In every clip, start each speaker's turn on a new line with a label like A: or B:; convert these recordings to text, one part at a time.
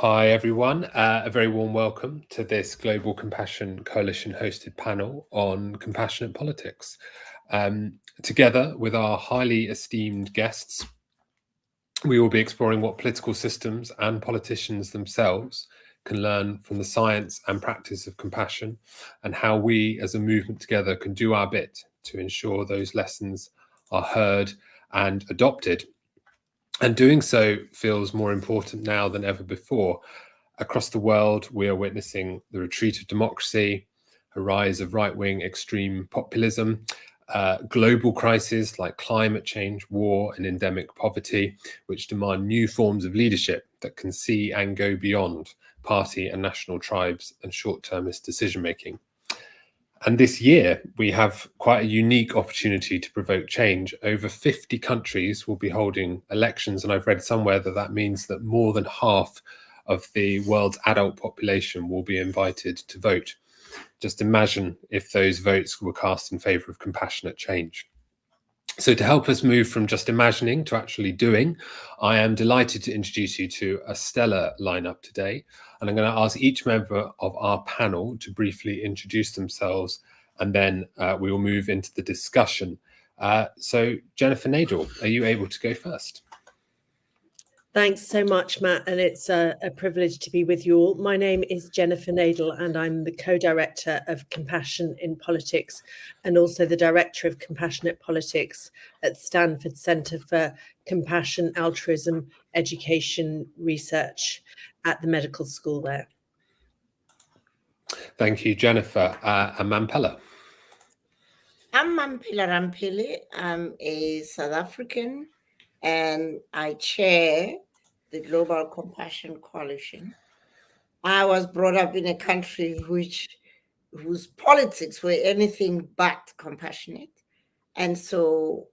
A: Hi everyone, a very warm welcome to this Global Compassion Coalition hosted panel on compassionate politics. Together with our highly esteemed guests, we will be exploring what political systems and politicians themselves can learn from the science and practice of compassion, and how we as a movement together can do our bit to ensure those lessons are heard and adopted. And doing so feels more important now than ever before. Across the world, we are witnessing the retreat of democracy, a rise of right-wing extreme populism, global crises like climate change, war, and endemic poverty, which demand new forms of leadership that can see and go beyond party and national tribes and short-termist decision-making. And this year, we have quite a unique opportunity to provoke change. Over 50 countries will be holding elections, and I've read somewhere that that means that more than half of the world's adult population will be invited to vote. Just imagine if those votes were cast in favour of compassionate change. So to help us move from just imagining to actually doing, I am delighted to introduce you to a stellar lineup today. And I'm going to ask each member of our panel to briefly introduce themselves, and then we will move into the discussion. So Jennifer Nadel, are you able to go first?
B: Thanks so much, Matt, and it's a privilege to be with you all. My name is Jennifer Nadel, and I'm the co-director of Compassion in Politics and also the director of Compassionate Politics at Stanford Center for Compassion, Altruism, Education Research at the medical school there.
A: Thank you, Jennifer. And Mandila.
C: I'm Mandila Rampili. I'm a South African, and I chair the Global Compassion Coalition. I was brought up in a country whose politics were anything but compassionate. And so,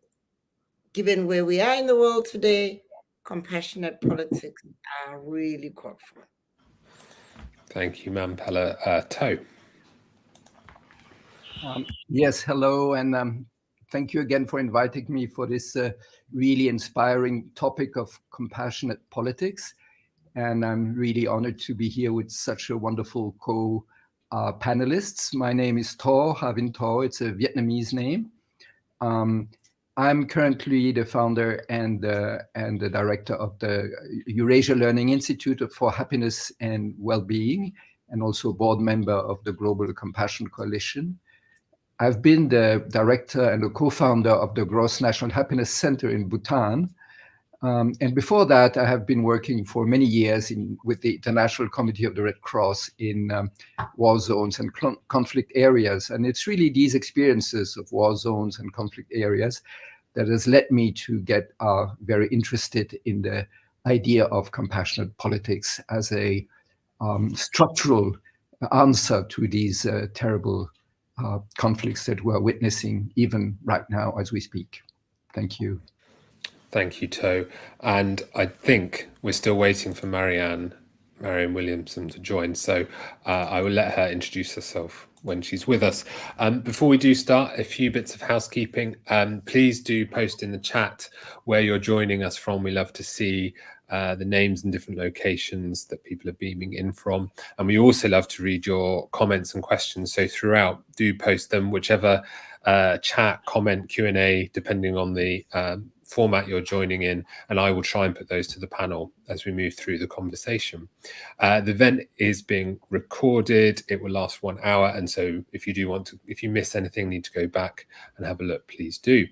C: given where we are in the world today, compassionate politics are really called for.
A: Thank you, Mandila. To.
D: Yes, hello, and thank you again for inviting me for this really inspiring topic of compassionate politics. And I'm really honored to be here with such a wonderful co-panelists. My name is To, Havin To, it's a Vietnamese name. I'm currently the founder and the director of the Eurasia Learning Institute for Happiness and Well-being, and also board member of the Global Compassion Coalition. I've been the director and the co-founder of the Gross National Happiness Center in Bhutan. And before that, I have been working for many years with the International Committee of the Red Cross in war zones and conflict areas. And it's really these experiences of war zones and conflict areas that has led me to get very interested in the idea of compassionate politics as a structural answer to these terrible conflicts that we're witnessing even right now as we speak. Thank you.
A: Thank you, To. And I think we're still waiting for Miriam Williamson to join. So I will let her introduce herself when she's with us. Before we do start, a few bits of housekeeping. Please do post in the chat where you're joining us from. We love to see the names and different locations that people are beaming in from. And we also love to read your comments and questions. So throughout, do post them, whichever chat, comment, Q&A, depending on the format you're joining in, and I will try and put those to the panel as we move through the conversation. The event is being recorded. It will last 1 hour, and so if you miss anything, need to go back and have a look, please do.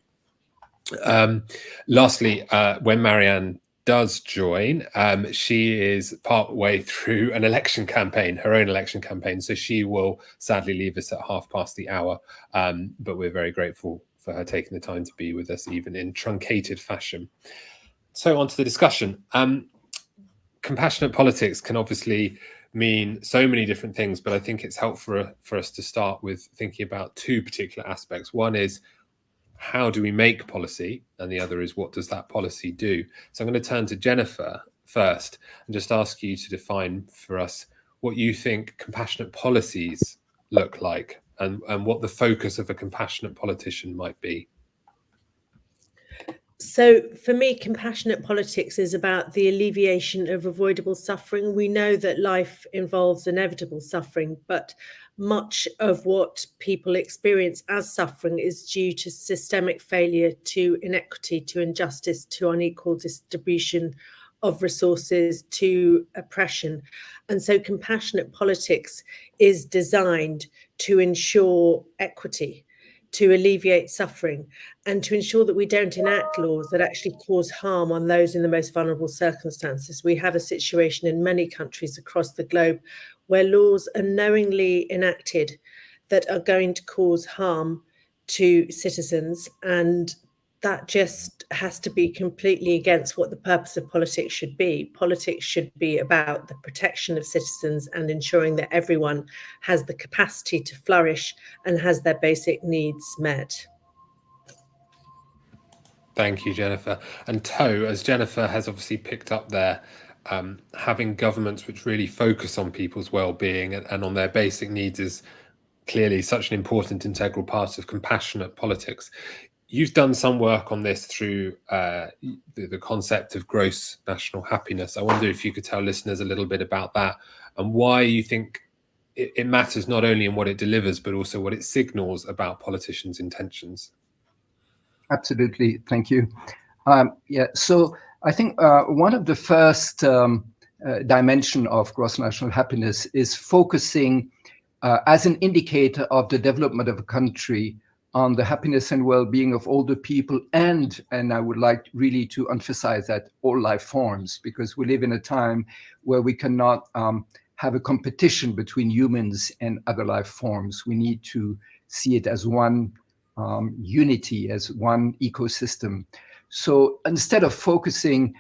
A: Lastly, when Marian does join, she is part way through an election campaign, her own election campaign, so she will sadly leave us at 1:30, but we're very grateful for her taking the time to be with us, even in truncated fashion. So on to the discussion. Compassionate politics can obviously mean so many different things, but I think it's helpful for us to start with thinking about two particular aspects. One is, how do we make policy? And the other is, what does that policy do? So I'm going to turn to Jennifer first and just ask you to define for us what you think compassionate policies look like, and what the focus of a compassionate politician might be.
B: So for me, compassionate politics is about the alleviation of avoidable suffering. We know that life involves inevitable suffering, but much of what people experience as suffering is due to systemic failure, to inequity, to injustice, to unequal distribution of resources, to oppression. And so compassionate politics is designed to ensure equity, to alleviate suffering, and to ensure that we don't enact laws that actually cause harm on those in the most vulnerable circumstances. We have a situation in many countries across the globe where laws are knowingly enacted that are going to cause harm to citizens, and that just has to be completely against what the purpose of politics should be. Politics should be about the protection of citizens and ensuring that everyone has the capacity to flourish and has their basic needs met.
A: Thank you, Jennifer. And To, as Jennifer has obviously picked up there, having governments which really focus on people's well-being and on their basic needs is clearly such an important integral part of compassionate politics. You've done some work on this through the concept of gross national happiness. I wonder if you could tell listeners a little bit about that and why you think it matters not only in what it delivers, but also what it signals about politicians' intentions.
D: Absolutely, thank you. Yeah, so I think one of the first dimension of gross national happiness is focusing as an indicator of the development of a country on the happiness and well-being of all the people, and I would like really to emphasize that all life forms, because we live in a time where we cannot have a competition between humans and other life forms. We need to see it as one unity, as one ecosystem. So instead of focusing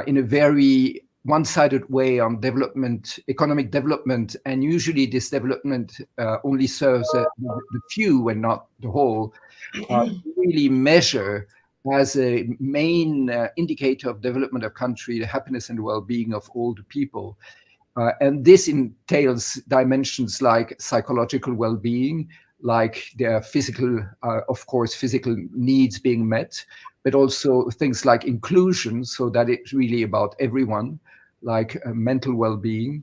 D: in a very one-sided way on development, economic development, and usually this development only serves the few and not the whole, really measure as a main indicator of development of country the happiness and well-being of all the people. And this entails dimensions like psychological well-being, like their physical, of course, physical needs being met, but also things like inclusion, so that it's really about everyone, like mental well-being,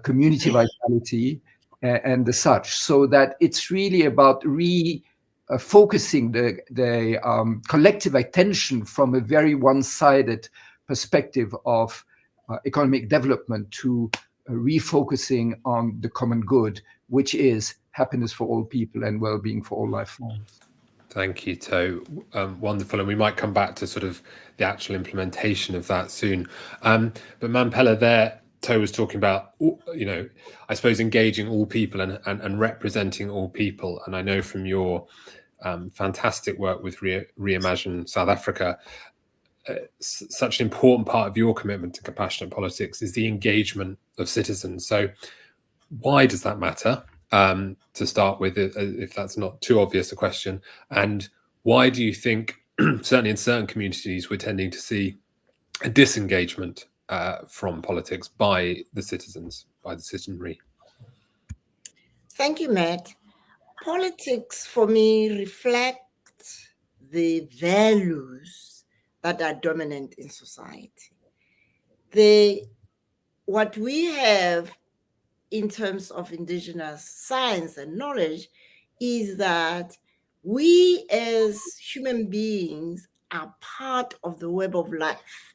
D: community vitality, and the such, so that it's really about focusing the collective attention from a very one-sided perspective of economic development to refocusing on the common good, which is happiness for all people and well-being for all life forms.
A: Thank you, To. Wonderful. And we might come back to sort of the actual implementation of that soon. But Mandila there, To was talking about, I suppose engaging all people and representing all people. And I know from your fantastic work with Reimagine South Africa, such an important part of your commitment to compassionate politics is the engagement of citizens. So why does that matter? To start with, if that's not too obvious a question, and why do you think, certainly in certain communities, we're tending to see a disengagement from politics by the citizens, by the citizenry?
C: Thank you, Matt. Politics, for me, reflect the values that are dominant in society. What we have in terms of indigenous science and knowledge is that we as human beings are part of the web of life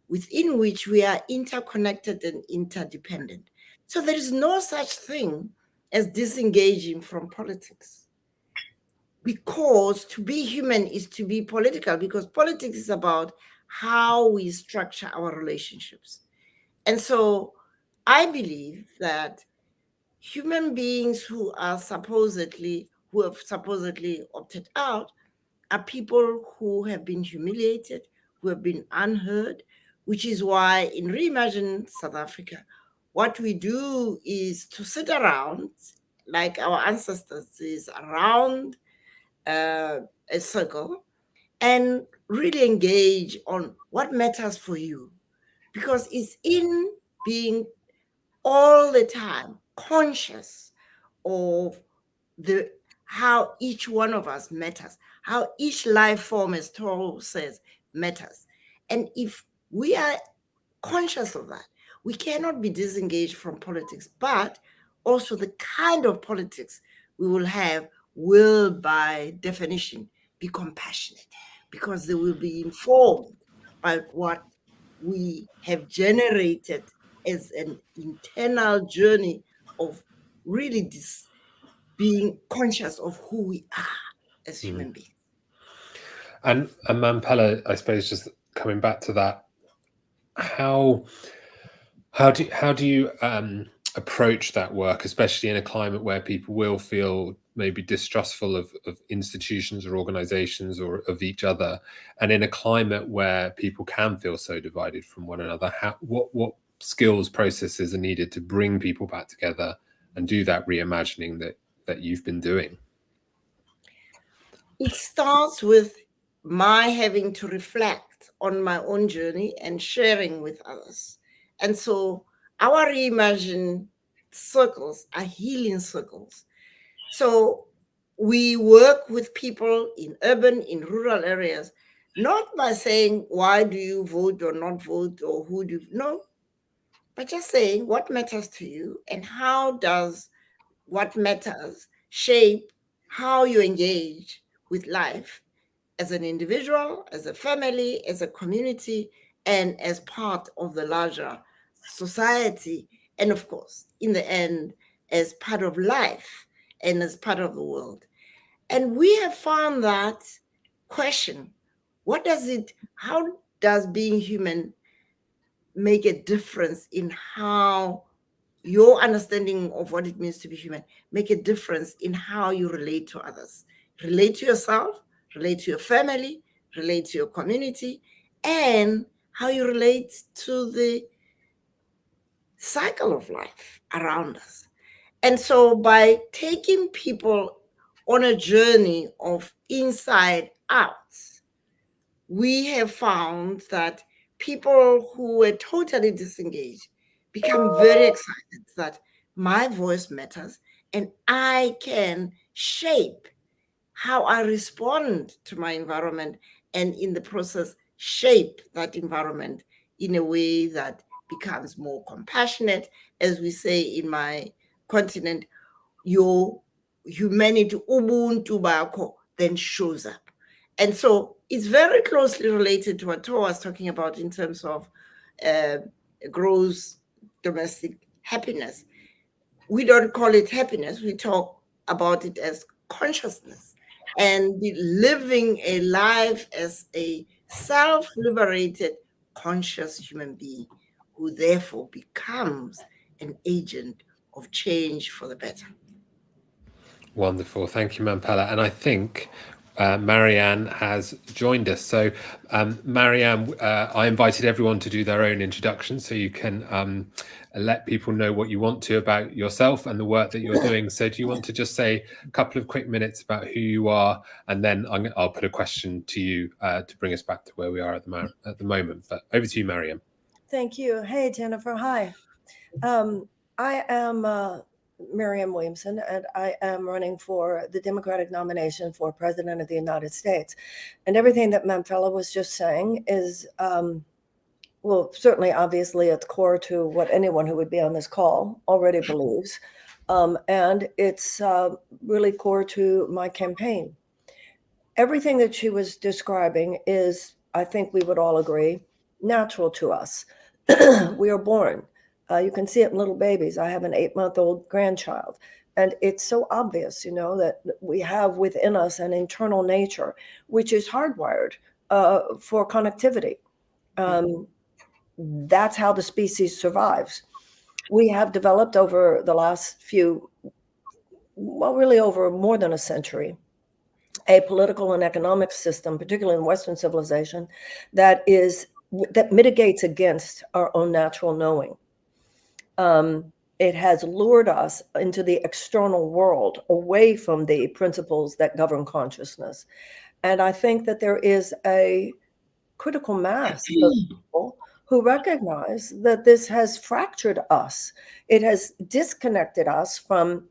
C: within which we are interconnected and interdependent. So there is no such thing as disengaging from politics, because to be human is to be political, because politics is about how we structure our relationships. And so I believe that human beings who have supposedly opted out are people who have been humiliated, who have been unheard, which is why in Reimagine South Africa, what we do is to sit around, like our ancestors is around a circle, and really engage on what matters for you. Because it's in being all the time conscious of how each one of us matters, how each life form, as Toro says, matters. And if we are conscious of that, we cannot be disengaged from politics, but also the kind of politics we will have will, by definition, be compassionate, because they will be informed by what we have generated as an internal journey of really being conscious of who we are as human beings.
A: And Mandila, I suppose, just coming back to that, how do you approach that work, especially in a climate where people will feel maybe distrustful of institutions or organizations or of each other, and in a climate where people can feel so divided from one another? What skills, processes are needed to bring people back together and do that reimagining that you've been doing?
C: It starts with my having to reflect on my own journey and sharing with others. And so our reimagined circles are healing circles. So we work with people in urban, in rural areas, not by saying, why do you vote or not vote, or who do you, no, but just saying what matters to you and how does what matters shape how you engage with life as an individual, as a family, as a community, and as part of the larger society. And of course, in the end, as part of life and as part of the world. And we have found that question, how does being human make a difference in how your understanding of what it means to be human, make a difference in how you relate to others, relate to yourself, relate to your family, relate to your community, and how you relate to the cycle of life around us. And so by taking people on a journey of inside out, we have found that people who were totally disengaged become very excited that my voice matters and I can shape how I respond to my environment, and in the process shape that environment in a way that becomes more compassionate. As we say in my continent, your humanity, ubuntu bakho, then shows up. And so it's very closely related to what Toa was talking about in terms of gross domestic happiness. We don't call it happiness. We talk about it as consciousness and living a life as a self-liberated, conscious human being who therefore becomes an agent of change for the better.
A: Wonderful. Thank you, Mandila. And I think Marian has joined us. So Marian, I invited everyone to do their own introduction so you can let people know what you want to about yourself and the work that you're doing. So do you want to just say a couple of quick minutes about who you are, and then I'll put a question to you to bring us back to where we are at the moment. But over to you, Marian.
E: Thank you. Hey, Jennifer. Hi. I am Miriam Williamson, and I am running for the Democratic nomination for President of the United States. And everything that Mandila was just saying is, well, certainly, obviously, it's core to what anyone who would be on this call already believes. And it's really core to my campaign. Everything that she was describing is, I think we would all agree, natural to us. We are born. You can see it in little babies. I have an 8-month-old grandchild, and it's so obvious, you know, that we have within us an internal nature, which is hardwired for connectivity. That's how the species survives. We have developed over the last really over more than a century, a political and economic system, particularly in Western civilization, that mitigates against our own natural knowing. It has lured us into the external world, away from the principles that govern consciousness. And I think that there is a critical mass of people who recognize that this has fractured us. It has disconnected us from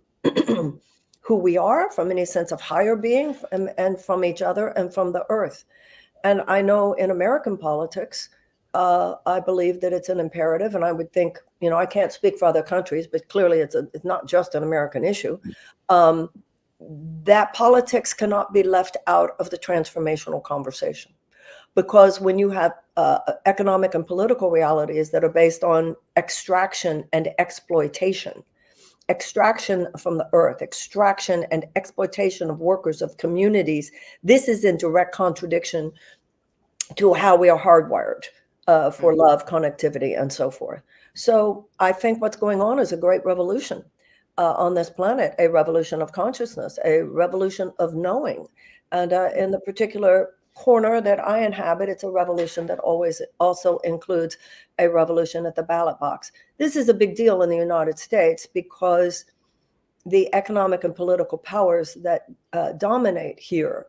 E: who we are, from any sense of higher being, and from each other and from the earth. And I know in American politics, I believe that it's an imperative, and I would think, I can't speak for other countries, but clearly it's not just an American issue, that politics cannot be left out of the transformational conversation. Because when you have economic and political realities that are based on extraction and exploitation, extraction from the earth, extraction and exploitation of workers, of communities, this is in direct contradiction to how we are hardwired for love, connectivity, and so forth. So I think what's going on is a great revolution on this planet, a revolution of consciousness, a revolution of knowing. And in the particular corner that I inhabit, it's a revolution that always also includes a revolution at the ballot box. This is a big deal in the United States because the economic and political powers that dominate here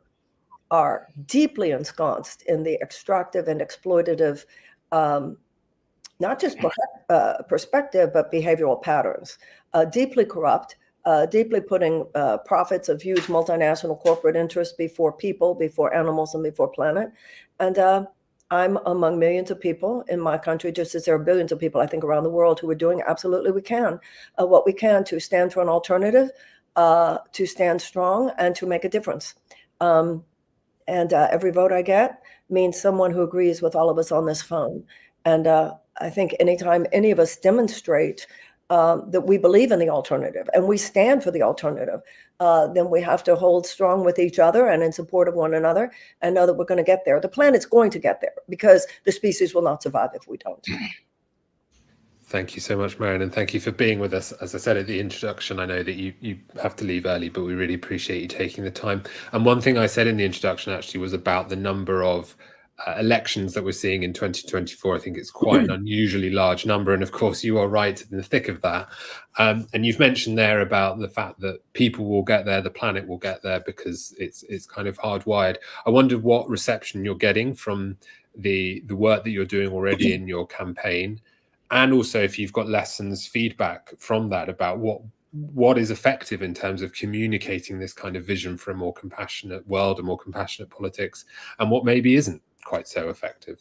E: are deeply ensconced in the extractive and exploitative, not just perspective, but behavioral patterns, deeply corrupt, deeply putting profits of huge multinational corporate interests before people, before animals, and before planet. And I'm among millions of people in my country, just as there are billions of people, I think, around the world who are doing absolutely what we can to stand for an alternative, to stand strong, and to make a difference. And every vote I get means someone who agrees with all of us on this phone. And I think anytime any of us demonstrate that we believe in the alternative and we stand for the alternative, then we have to hold strong with each other and in support of one another and know that we're going to get there. The planet's going to get there because the species will not survive if we don't.
A: Thank you so much, Marian, and thank you for being with us. As I said at the introduction, I know that you have to leave early, but we really appreciate you taking the time. And one thing I said in the introduction actually was about the number of elections that we're seeing in 2024. I think it's quite an unusually large number. And of course, you are right in the thick of that. And you've mentioned there about the fact that people will get there, the planet will get there, because it's kind of hardwired. I wondered what reception you're getting from the work that you're doing already in your campaign. And also if you've got lessons, feedback from that about what is effective in terms of communicating this kind of vision for a more compassionate world, a more compassionate politics, and what maybe isn't quite so effective.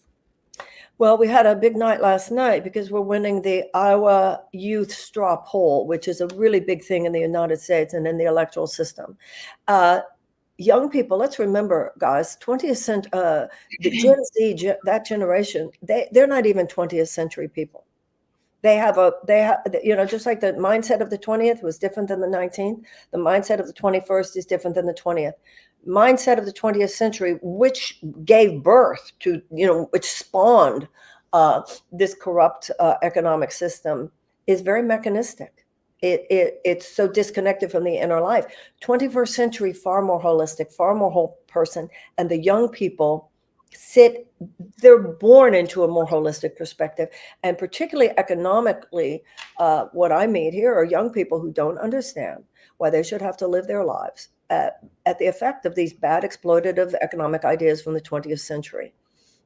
E: Well, we had a big night last night because we're winning the Iowa Youth Straw Poll, which is a really big thing in the United States and in the electoral system. Young people, let's remember, guys, 20th century, the Gen Z, that generation, they're not even 20th century people. They have, just like the mindset of the 20th was different than the 19th, the mindset of the 21st is different than the 20th. Mindset of the 20th century, which gave birth to, which spawned this corrupt economic system, is very mechanistic. It's so disconnected from the inner life. 21st century, far more holistic, far more whole person, and the young people they're born into a more holistic perspective. And particularly economically, what I meet here are young people who don't understand why they should have to live their lives at the effect of these bad exploitative economic ideas from the 20th century.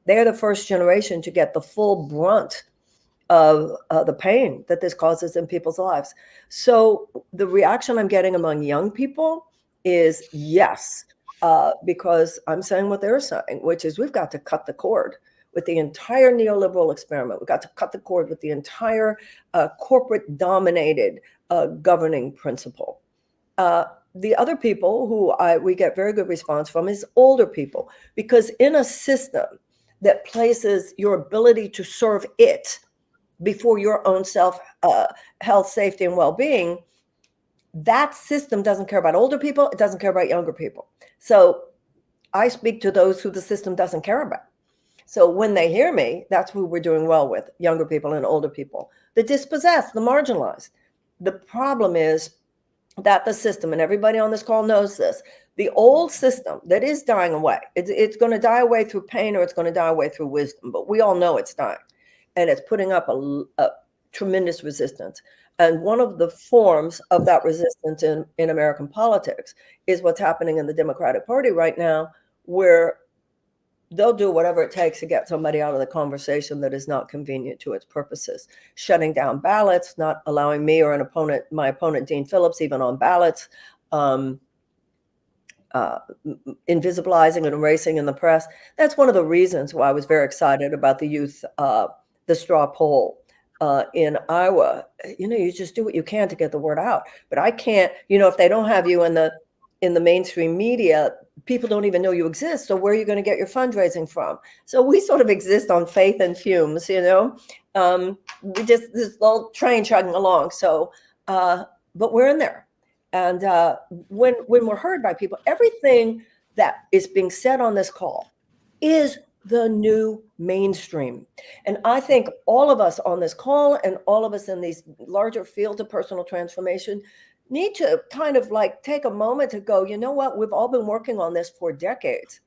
E: They're the first generation to get the full brunt of the pain that this causes in people's lives. So the reaction I'm getting among young people is yes. Because I'm saying what they're saying, which is we've got to cut the cord with the entire neoliberal experiment. We've got to cut the cord with the entire corporate-dominated governing principle. The other people who we get very good response from is older people, because in a system that places your ability to serve it before your own health, safety, and well-being, that system doesn't care about older people. It doesn't care about younger people. So I speak to those who the system doesn't care about. So when they hear me, that's who we're doing well with, younger people and older people, the dispossessed, the marginalized. The problem is that the system, and everybody on this call knows this, the old system that is dying away, it's going to die away through pain or it's going to die away through wisdom, but we all know it's dying. And it's putting up a tremendous resistance. And one of the forms of that resistance in American politics is what's happening in the Democratic Party right now, where they'll do whatever it takes to get somebody out of the conversation that is not convenient to its purposes. Shutting down ballots, not allowing me or my opponent, Dean Phillips, even on ballots, invisibilizing and erasing in the press. That's one of the reasons why I was very excited about the youth, the straw poll in Iowa. You just do what you can to get the word out. But I can't, if they don't have you in the mainstream media, people don't even know you exist. So where are you going to get your fundraising from? So we sort of exist on faith and fumes, we just this little train chugging along. So, but we're in there. And when we're heard by people, everything that is being said on this call is the new mainstream. And I think all of us on this call and all of us in these larger fields of personal transformation need to kind of like take a moment to go, you know what, we've all been working on this for decades.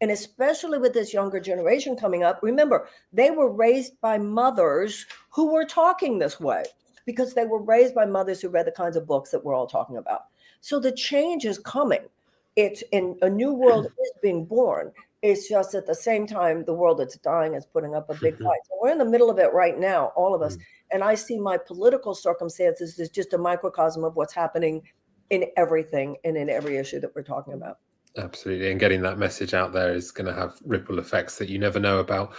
E: And especially with this younger generation coming up, remember, they were raised by mothers who were talking this way because they were raised by mothers who read the kinds of books that we're all talking about. So the change is coming. It's in a new world is being born. It's just at the same time, the world that's dying is putting up a big fight. So we're in the middle of it right now, all of us. And I see my political circumstances as just a microcosm of what's happening in everything and in every issue that we're talking about.
A: Absolutely. And getting that message out there is going to have ripple effects that you never know about.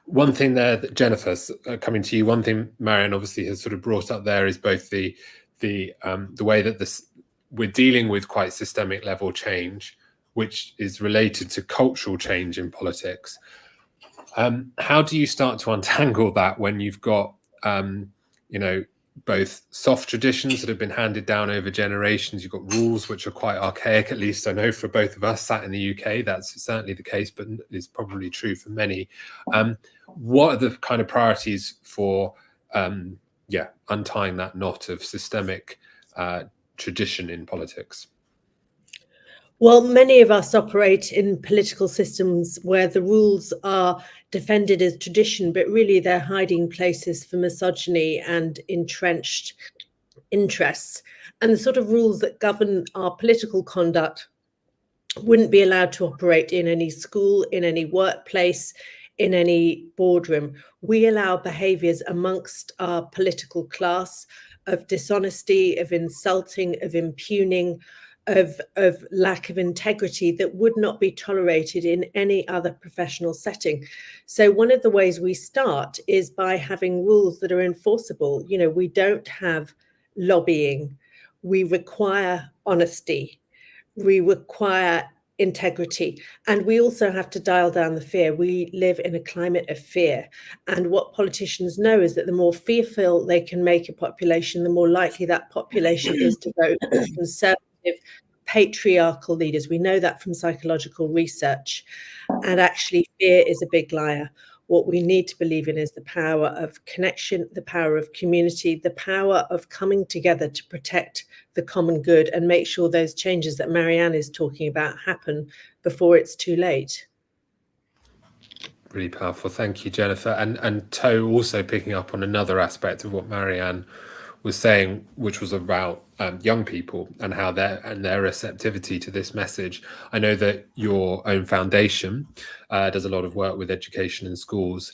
A: One thing there, that Jennifer, coming to you, one thing Marian obviously has sort of brought up there is both the way that we're dealing with quite systemic level change, which is related to cultural change in politics. How do you start to untangle that when you've got, both soft traditions that have been handed down over generations? You've got rules which are quite archaic, at least I know for both of us sat in the UK, that's certainly the case, but is probably true for many. What are the kind of priorities for, untying that knot of systemic tradition in politics?
B: Well, many of us operate in political systems where the rules are defended as tradition, but really they're hiding places for misogyny and entrenched interests. And the sort of rules that govern our political conduct wouldn't be allowed to operate in any school, in any workplace, in any boardroom. We allow behaviours amongst our political class of dishonesty, of insulting, of impugning, of lack of integrity that would not be tolerated in any other professional setting. So one of the ways we start is by having rules that are enforceable. We don't have lobbying. We require honesty. We require integrity. And we also have to dial down the fear. We live in a climate of fear. And what politicians know is that the more fearful they can make a population, the more likely that population is to vote conservative, patriarchal leaders. We know that from psychological research. And actually, fear is a big liar. What we need to believe in is the power of connection, the power of community, the power of coming together to protect the common good and make sure those changes that Marianne is talking about happen before it's too late.
A: Really powerful. Thank you, Jennifer. And To also picking up on another aspect of what Marianne was saying, which was about young people and how their receptivity to this message. I know that your own foundation does a lot of work with education in schools,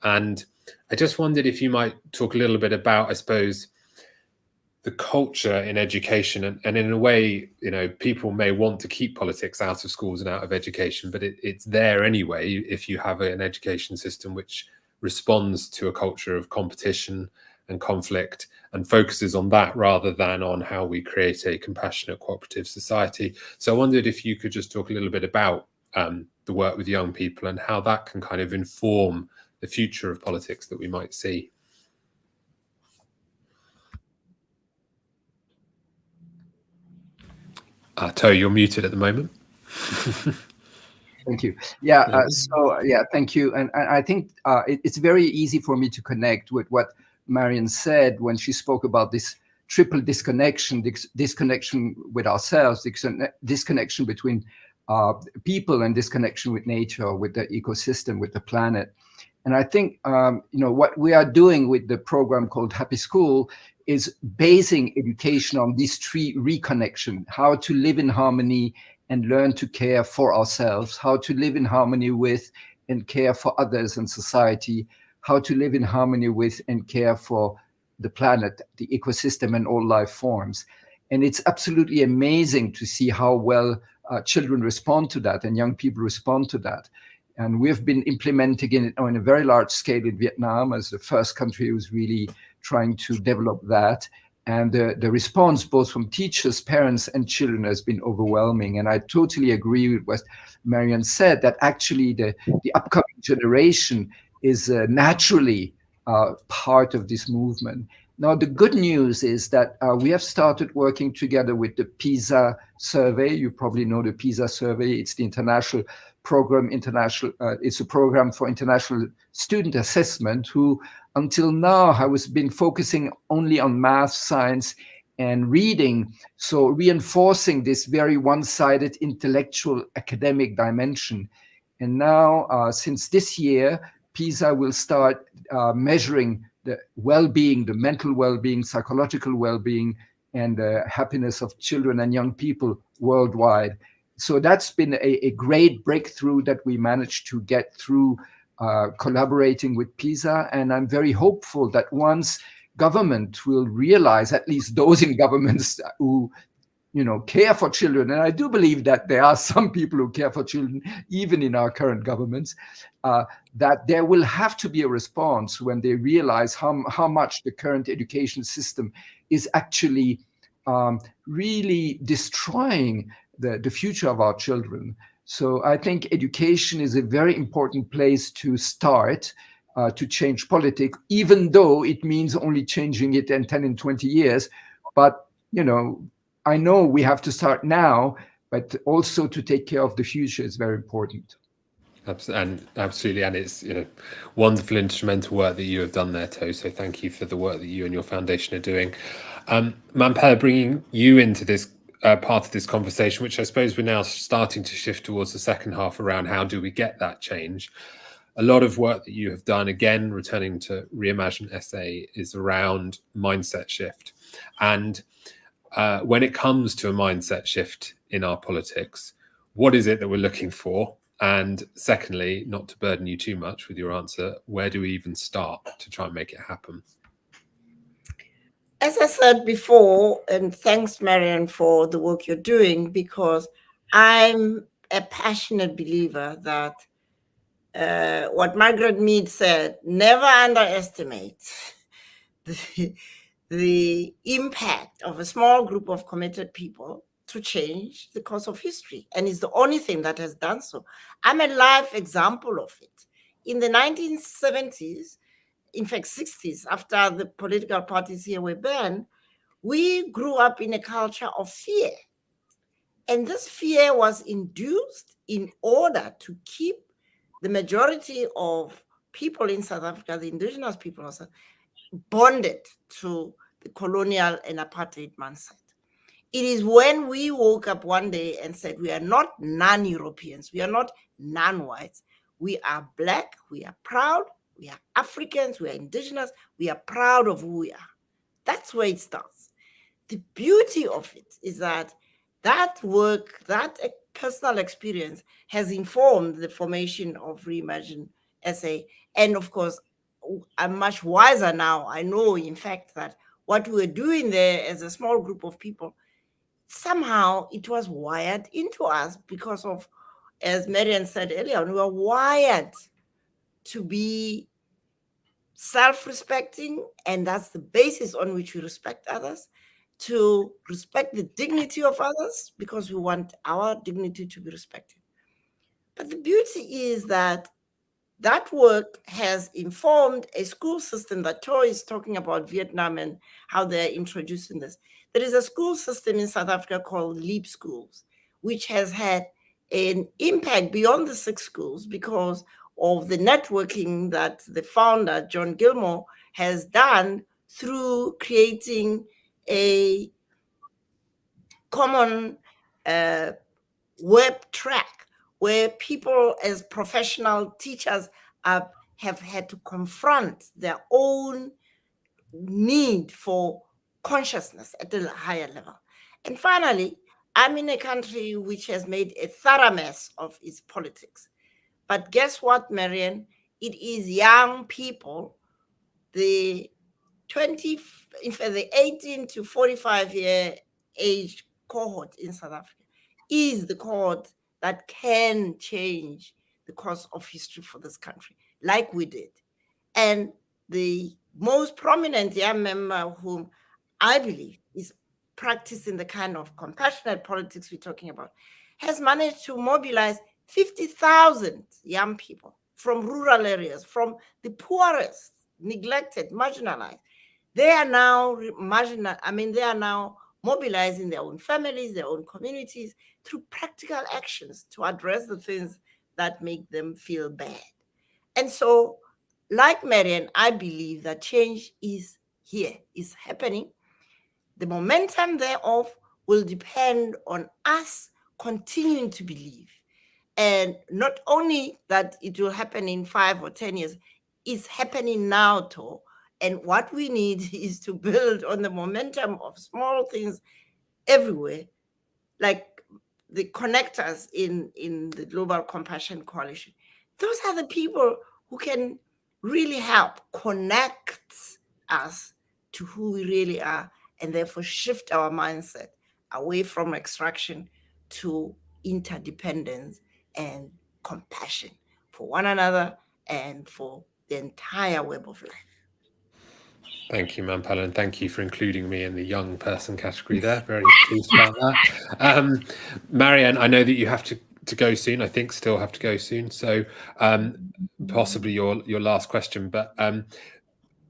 A: and I just wondered if you might talk a little bit about, I suppose, the culture in education, and in a way, people may want to keep politics out of schools and out of education, but it's there anyway if you have an education system which responds to a culture of competition and conflict and focuses on that rather than on how we create a compassionate, cooperative society. So I wondered if you could just talk a little bit about the work with young people and how that can kind of inform the future of politics that we might see. To, you're muted at the moment.
D: Thank you. Thank you. And I think it's very easy for me to connect with what Marian said when she spoke about this triple disconnection with ourselves, disconnection between people, and disconnection with nature, with the ecosystem, with the planet. And I think what we are doing with the program called Happy School is basing education on these three reconnection: how to live in harmony and learn to care for ourselves, how to live in harmony with and care for others and society, how to live in harmony with and care for the planet, the ecosystem, and all life forms. And it's absolutely amazing to see how well children respond to that and young people respond to that. And we've been implementing it on a very large scale in Vietnam as the first country who's really trying to develop that. And the response both from teachers, parents, and children has been overwhelming. And I totally agree with what Marian said, that actually the upcoming generation is naturally part of this movement. Now, the good news is that we have started working together with the PISA survey. You probably know the PISA survey. It's the international program, it's a program for international student assessment, who until now has been focusing only on math, science, and reading. So reinforcing this very one-sided intellectual academic dimension. And now, since this year, PISA will start measuring the well-being, the mental well-being, psychological well-being, and the happiness of children and young people worldwide. So that's been a great breakthrough that we managed to get through collaborating with PISA. And I'm very hopeful that once government will realize, at least those in governments who care for children, and I do believe that there are some people who care for children, even in our current governments, that there will have to be a response when they realize how much the current education system is actually really destroying the future of our children. So I think education is a very important place to start to change politics, even though it means only changing it in 10 and 20 years. But, I know we have to start now, but also to take care of the future is very important.
A: Absolutely, and it's wonderful instrumental work that you have done there, To. So thank you for the work that you and your foundation are doing. Mandila, bringing you into this part of this conversation, which I suppose we're now starting to shift towards the second half around how do we get that change. A lot of work that you have done, again, returning to Reimagine SA, is around mindset shift. And when it comes to a mindset shift in our politics, what is it that we're looking for? And secondly, not to burden you too much with your answer, where do we even start to try and make it happen?
C: As I said before, and thanks, Marian, for the work you're doing, because I'm a passionate believer that what Margaret Mead said, never underestimate the impact of a small group of committed people to change the course of history. And it's the only thing that has done so. I'm a live example of it. In the 1970s, in fact, 60s, after the political parties here were banned, we grew up in a culture of fear. And this fear was induced in order to keep the majority of people in South Africa, the indigenous people also, bonded to the colonial and apartheid mindset. It is when we woke up one day and said, we are not non-Europeans, we are not non-whites, we are Black, we are proud, we are Africans, we are indigenous, we are proud of who we are. That's where it starts. The beauty of it is that work, that personal experience has informed the formation of Reimagine SA. And of course, I'm much wiser now. I know, in fact, that what we were doing there as a small group of people, somehow it was wired into us because of, as Marian said earlier, we were wired to be self-respecting, and that's the basis on which we respect others, to respect the dignity of others because we want our dignity to be respected. But the beauty is that work has informed a school system that Toy is talking about Vietnam and how they're introducing this. There is a school system in South Africa called LEAP schools, which has had an impact beyond the 6 schools because of the networking that the founder, John Gilmore, has done through creating a common web track where people as professional teachers have had to confront their own need for consciousness at a higher level. And finally, I'm in a country which has made a thorough mess of its politics. But guess what, Marian? It is young people, the 18 to 45 year age cohort in South Africa is the cohort that can change the course of history for this country, like we did. And the most prominent young member whom I believe is practicing the kind of compassionate politics we're talking about has managed to mobilize 50,000 young people from rural areas, from the poorest, neglected, marginalized. They are now they are now mobilizing their own families, their own communities through practical actions to address the things that make them feel bad. And so, like Marian, I believe that change is here, is happening. The momentum thereof will depend on us continuing to believe. And not only that it will happen in 5 or 10 years, it's happening now, too. And what we need is to build on the momentum of small things everywhere, like the connectors in the Global Compassion Coalition. Those are the people who can really help connect us to who we really are, and therefore shift our mindset away from extraction to interdependence and compassion for one another and for the entire web of life.
A: Thank you, Mandila, and thank you for including me in the young person category there. Very pleased about that. Marian, I know that you have to go soon. I think still have to go soon. So possibly your last question, but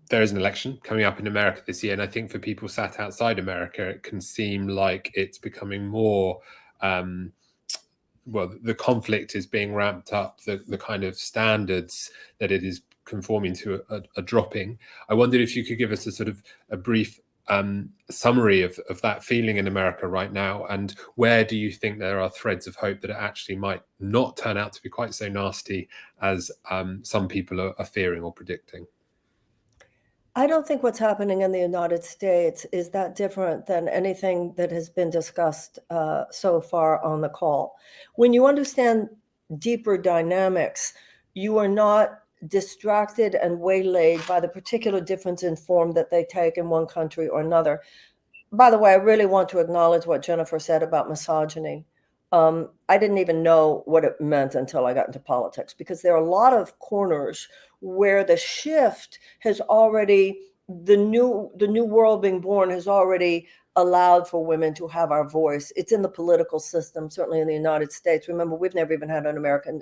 A: there is an election coming up in America this year. And I think for people sat outside America, it can seem like it's becoming more, well, the conflict is being ramped up. The kind of standards that it is conforming to are dropping. I wondered if you could give us a sort of a brief summary of that feeling in America right now, and where do you think there are threads of hope that it actually might not turn out to be quite so nasty as some people are fearing or predicting?
E: I don't think what's happening in the United States is that different than anything that has been discussed so far on the call. When you understand deeper dynamics, you are not distracted and waylaid by the particular difference in form that they take in one country or another. By the way, I really want to acknowledge what Jennifer said about misogyny. I didn't even know what it meant until I got into politics, because there are a lot of corners where the shift has already, the new world being born has already allowed for women to have our voice. It's in the political system, certainly in the United States. Remember, we've never even had an American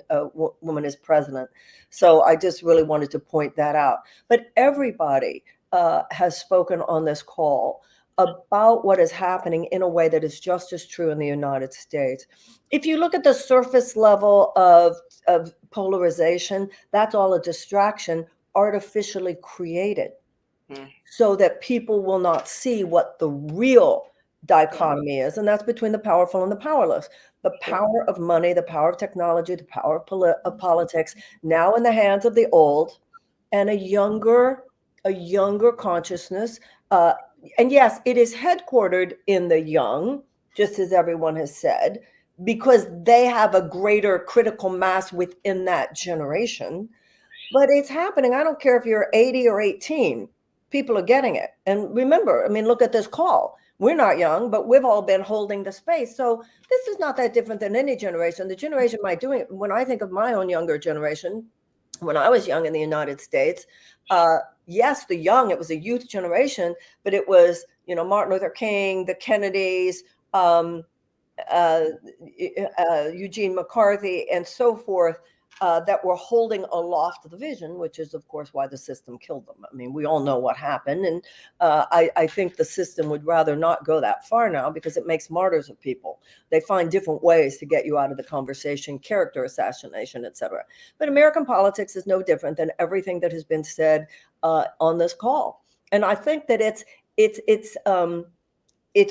E: woman as president. So I just really wanted to point that out. But everybody has spoken on this call about what is happening in a way that is just as true in the United States. If you look at the surface level of polarization, that's all a distraction artificially created so that people will not see what the real dichotomy is, and that's between the powerful and the powerless. The power of money, the power of technology, the power of politics, now in the hands of the old, and a younger consciousness. And yes, it is headquartered in the young, just as everyone has said, because they have a greater critical mass within that generation. But it's happening. I don't care if you're 80 or 18, people are getting it. And remember, I mean, look at this call. We're not young, but we've all been holding the space. So this is not that different than any generation. The generation might do it. When I think of my own younger generation, when I was young in the United States, yes, the young, it was a youth generation, but it was, Martin Luther King, the Kennedys, Eugene McCarthy, and so forth, that were holding aloft the vision, which is, of course, why the system killed them. I mean, we all know what happened. And I think the system would rather not go that far now, because it makes martyrs of people. They find different ways to get you out of the conversation, character assassination, etc. But American politics is no different than everything that has been said on this call. And I think that it's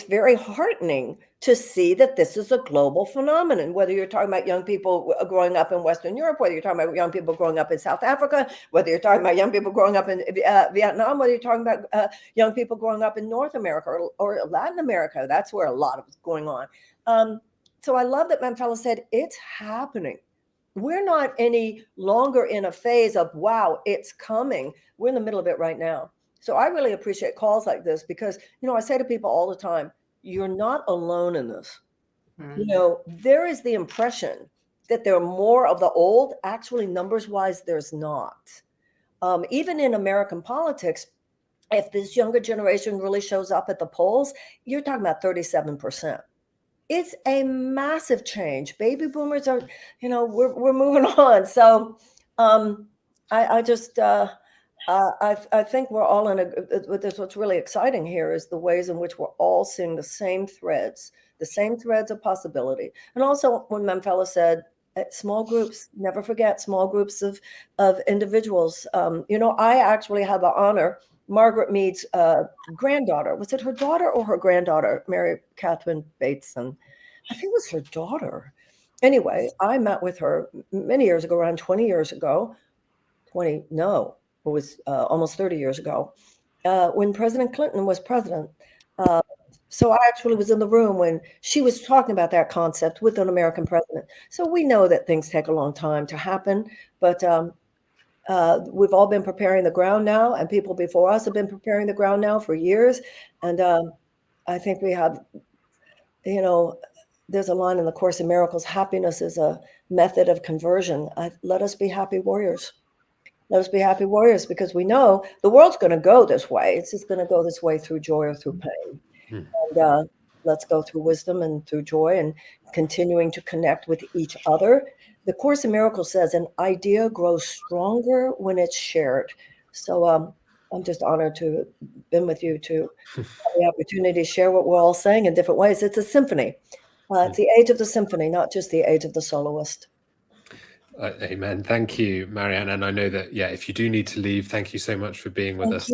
E: very heartening to see that this is a global phenomenon, whether you're talking about young people growing up in Western Europe, whether you're talking about young people growing up in South Africa, whether you're talking about young people growing up in Vietnam, whether you're talking about young people growing up in North America or Latin America. That's where a lot of it's going on. So I love that Mandila said it's happening. We're not any longer in a phase of, wow, it's coming. We're in the middle of it right now. So I really appreciate calls like this, because, I say to people all the time, you're not alone in this.
C: Mm.
E: You know, there is the impression that there are more of the old. Actually, numbers wise, there's not. Even in American politics, if this younger generation really shows up at the polls, you're talking about 37%. It's a massive change. Baby boomers are, you know, we're moving on. So I just I think we're all in what's really exciting here is the ways in which we're all seeing the same threads of possibility. And also when Mandela said, small groups, never forget small groups of individuals. You know, I actually have the honor, Margaret Mead's granddaughter, was it her daughter or her granddaughter, Mary Catherine Bateson? I think it was her daughter. Anyway, I met with her many years ago, around 20 years ago, it was almost 30 years ago, when President Clinton was president. So I actually was in the room when she was talking about that concept with an American president. So we know that things take a long time to happen, but we've all been preparing the ground now, and people before us have been preparing the ground now for years. And I think we have, you know, there's a line in the Course in Miracles, happiness is a method of conversion. Let us be happy warriors. Let us be happy warriors, because we know the world's going to go this way. It's just going to go this way through joy or through pain. And let's go through wisdom and through joy and continuing to connect with each other. The Course in Miracles says an idea grows stronger when it's shared. So I'm just honored to have been with you to have the opportunity to share what we're all saying in different ways. It's a symphony. It's the age of the symphony, not just the age of the soloist.
A: Amen. Thank you, Marian. And I know that, yeah, if you do need to leave, thank you so much for being with us.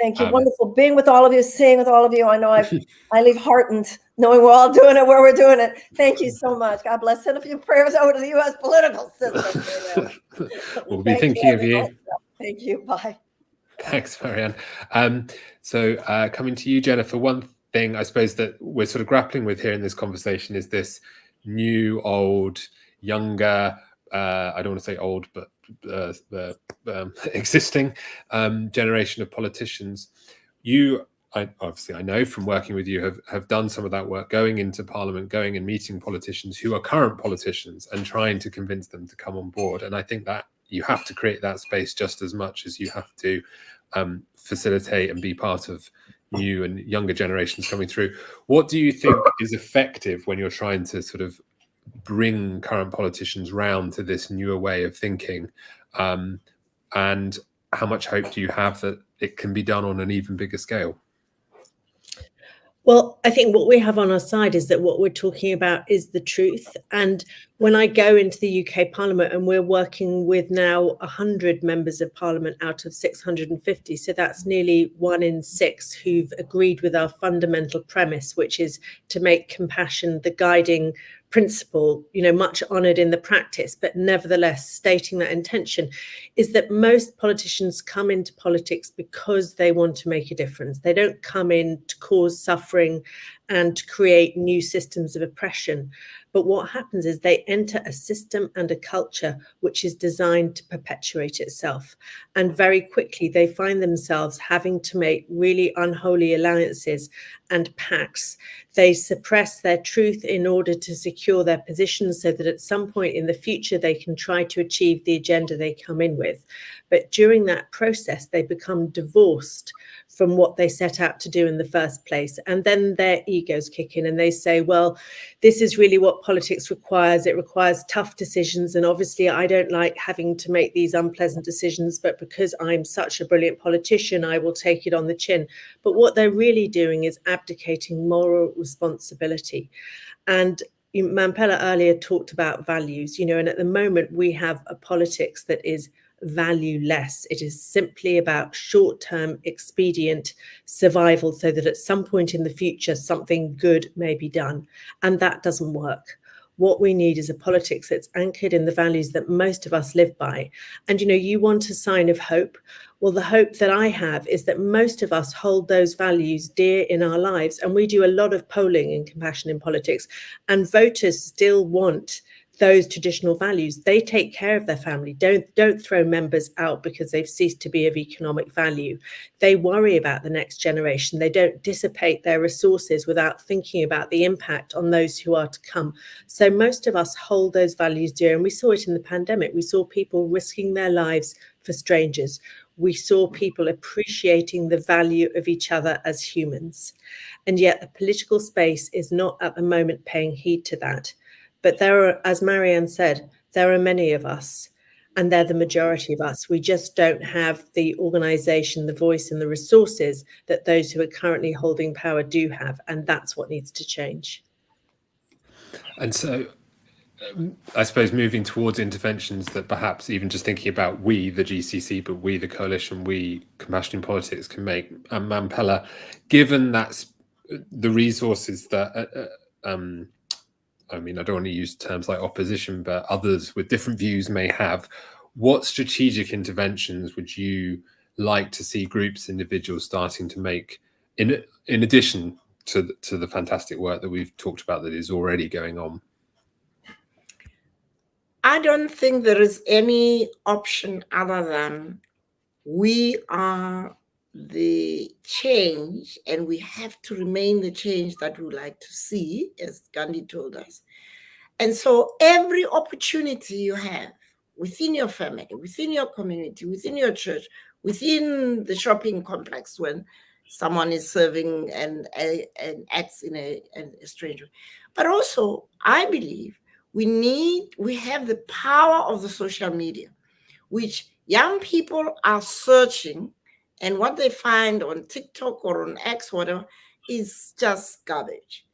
E: Thank you. Wonderful being with all of you, seeing with all of you. I know I leave heartened knowing we're all doing it where we're doing it. Thank you so much. God bless. Send a few prayers over to the U.S. political system.
A: We'll be thinking of you.
E: Thank you. Bye.
A: Thanks, Marian. So coming to you, Jennifer, one thing I suppose that we're sort of grappling with here in this conversation is this new, old, younger, I don't want to say old, but existing generation of politicians. Obviously, I know from working with you, have done some of that work, going into Parliament, going and meeting politicians who are current politicians and trying to convince them to come on board. And I think that you have to create that space just as much as you have to facilitate and be part of new and younger generations coming through. What do you think is effective when you're trying to sort of bring current politicians round to this newer way of thinking, and how much hope do you have that it can be done on an even bigger scale?
B: Well, I think what we have on our side is that what we're talking about is the truth. And when I go into the UK Parliament, and we're working with now 100 members of Parliament out of 650, so that's nearly 1 in 6 who've agreed with our fundamental premise, which is to make compassion the guiding principle, you know, much honoured in the practice, but nevertheless stating that intention, is that most politicians come into politics because they want to make a difference. They don't come in to cause suffering and to create new systems of oppression. But what happens is they enter a system and a culture which is designed to perpetuate itself. And very quickly, they find themselves having to make really unholy alliances and pacts. They suppress their truth in order to secure their positions so that at some point in the future, they can try to achieve the agenda they come in with. But during that process, they become divorced from what they set out to do in the first place. And then their egos kick in and they say, well, this is really what politics requires. It requires tough decisions. And obviously, I don't like having to make these unpleasant decisions, but because I'm such a brilliant politician, I will take it on the chin. But what they're really doing is abdicating moral responsibility. And Mandela earlier talked about values, you know, and at the moment we have a politics that is valueless. It is simply about short-term expedient survival so that at some point in the future something good may be done. And that doesn't work. What we need is a politics that's anchored in the values that most of us live by. And, you know, you want a sign of hope. Well, the hope that I have is that most of us hold those values dear in our lives. And we do a lot of polling in Compassion in Politics. And voters still want those traditional values. They take care of their family. Don't throw members out because they've ceased to be of economic value. They worry about the next generation. They don't dissipate their resources without thinking about the impact on those who are to come. So most of us hold those values dear, and we saw it in the pandemic. We saw people risking their lives for strangers. We saw people appreciating the value of each other as humans. And yet the political space is not at the moment paying heed to that. But there are, as Marian said, there are many of us, and they're the majority of us. We just don't have the organization, the voice, and the resources that those who are currently holding power do have. And that's what needs to change.
A: And so I suppose moving towards interventions that perhaps even just thinking about we, the GCC, but we, the coalition, we, Compassion in Politics, can make. Mandila, given that's the resources that, I mean, I don't want to use terms like opposition, but others with different views may have, what strategic interventions would you like to see groups, individuals starting to make in addition to the fantastic work that we've talked about that is already going on?
C: I don't think there is any option other than we are the change, and we have to remain the change that we would like to see, as Gandhi told us. And so every opportunity you have within your family, within your community, within your church, within the shopping complex when someone is serving and acts in a strange way. But also, I believe we have the power of the social media, which young people are searching, and what they find on TikTok or on X, whatever, is just garbage.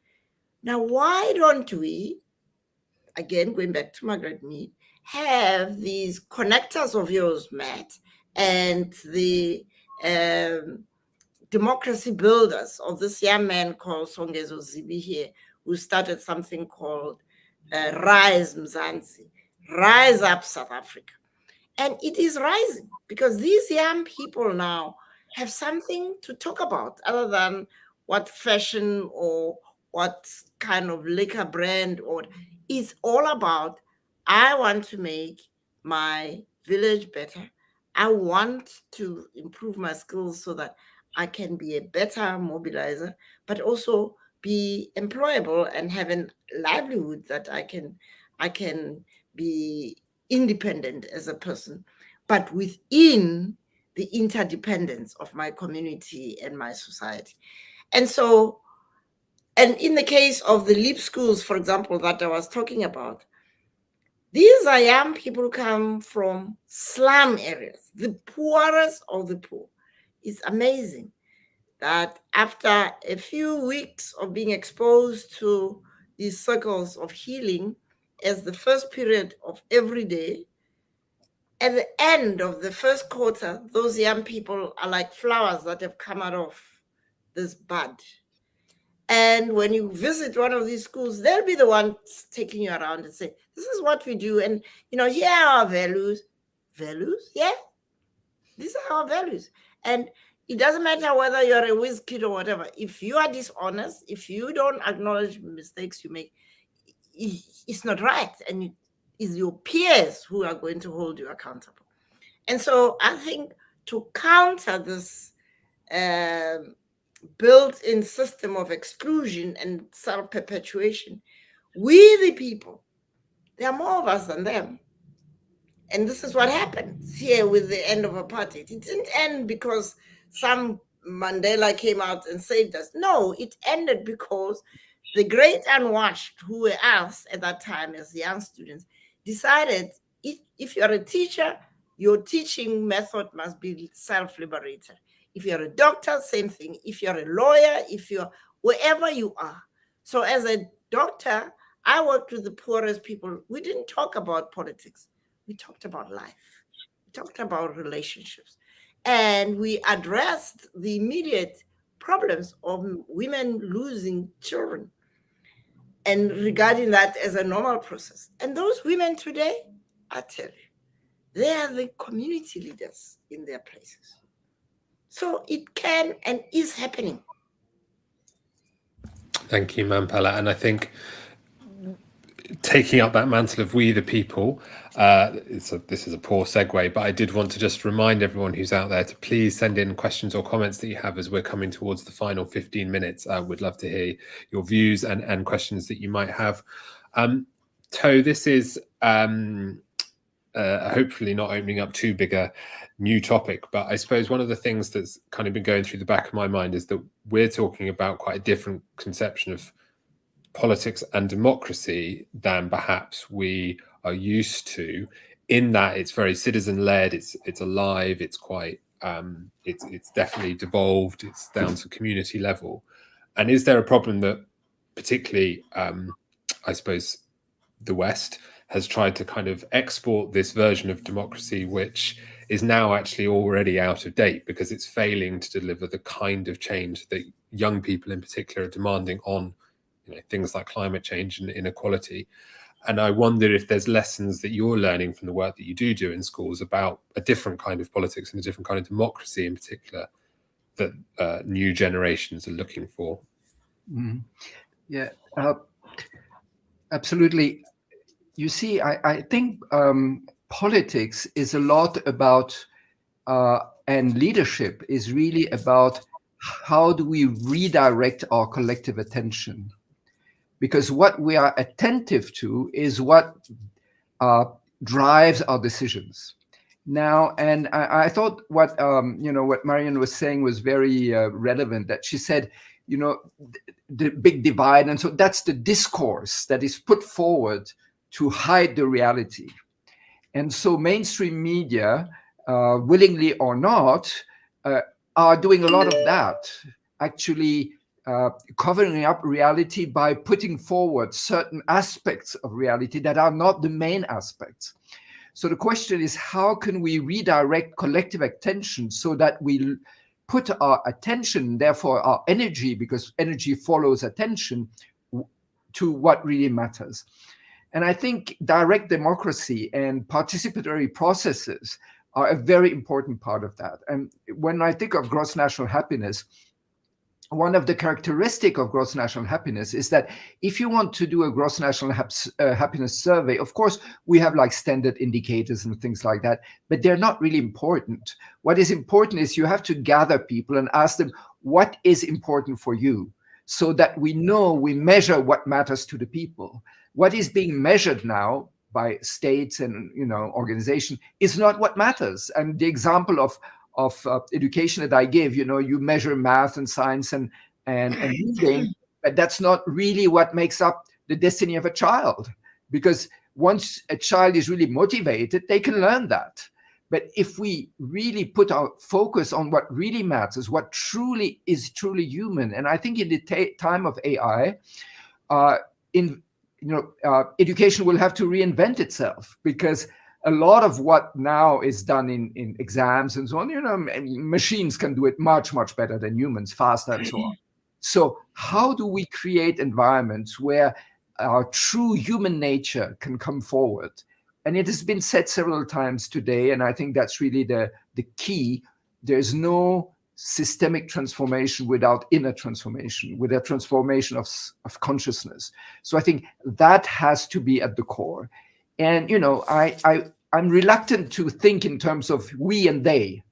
C: Now, why don't we, again, going back to Margaret Mead, have these connectors of yours, Matt, and the democracy builders of this young man called Songezo Zibi here, who started something called Rise Mzansi, Rise Up South Africa. And it is rising because these young people now have something to talk about other than what fashion or what kind of liquor brand, or it's all about, I want to make my village better. I want to improve my skills so that I can be a better mobilizer, but also be employable and have a livelihood that I can be independent as a person, but within the interdependence of my community and my society. And so, and in the case of the LEAP schools, for example, that I was talking about, these are young people who come from slum areas, the poorest of the poor. It's amazing that after a few weeks of being exposed to these circles of healing as the first period of every day, at the end of the first quarter, those young people are like flowers that have come out of this bud. And when you visit one of these schools, they'll be the ones taking you around and say, this is what we do. And, here are our values. Values? Yeah. These are our values. And it doesn't matter whether you're a whiz kid or whatever. If you are dishonest, if you don't acknowledge mistakes you make, it's not right. And it is your peers who are going to hold you accountable. And so I think to counter this built-in system of exclusion and self-perpetuation, we the people, there are more of us than them. And this is what happened here with the end of apartheid. It didn't end because some Mandela came out and saved us. No, it ended because the great unwashed, who were us at that time as young students, decided if you're a teacher, your teaching method must be self-liberated. If you're a doctor, same thing. If you're a lawyer, if you're wherever you are. So as a doctor, I worked with the poorest people. We didn't talk about politics. We talked about life. We talked about relationships. And we addressed the immediate problems of women losing children and regarding that as a normal process. And those women today, I tell you, they are the community leaders in their places. So it can and is happening.
A: Thank you, Mandila. And I think taking up that mantle of we the people, this is a poor segue, but I did want to just remind everyone who's out there to please send in questions or comments that you have as we're coming towards the final 15 minutes. We'd love to hear your views and questions that you might have. To, this is hopefully not opening up too big a new topic, but I suppose one of the things that's kind of been going through the back of my mind is that we're talking about quite a different conception of politics and democracy than perhaps we are used to, in that it's very citizen-led, it's alive, it's quite it's definitely devolved, it's down to community level. And is there a problem that particularly I suppose the West has tried to kind of export this version of democracy, which is now actually already out of date because it's failing to deliver the kind of change that young people in particular are demanding on, you know, things like climate change and inequality. And I wonder if there's lessons that you're learning from the work that you do in schools about a different kind of politics and a different kind of democracy in particular that new generations are looking for.
D: Mm. Yeah, absolutely. You see, I think politics is a lot about, and leadership is really about how do we redirect our collective attention? Because what we are attentive to is what drives our decisions. Now, and I thought what what Marian was saying was very relevant. That she said, you know, the big divide, and so that's the discourse that is put forward to hide the reality. And so mainstream media, willingly or not, are doing a lot of that, actually covering up reality by putting forward certain aspects of reality that are not the main aspects. So the question is, how can we redirect collective attention so that we put our attention, therefore our energy, because energy follows attention, to what really matters? And I think direct democracy and participatory processes are a very important part of that. And when I think of gross national happiness, one of the characteristics of gross national happiness is that if you want to do a gross national happiness survey, of course, we have like standard indicators and things like that, but they're not really important. What is important is you have to gather people and ask them, what is important for you? So that we know, we measure what matters to the people. What is being measured now by states and organization is not what matters. And the example of education that I give, you measure math and science and reading, but that's not really what makes up the destiny of a child. Because once a child is really motivated, they can learn that. But if we really put our focus on what really matters, what truly is truly human, and I think in the time of AI, education will have to reinvent itself, because a lot of what now is done in exams and so on, machines can do it much, much better than humans, faster and so on. So how do we create environments where our true human nature can come forward? And it has been said several times today, and I think that's really the key. There's no systemic transformation without inner transformation, with a transformation of consciousness. So I think that has to be at the core. And, I'm reluctant to think in terms of we and they,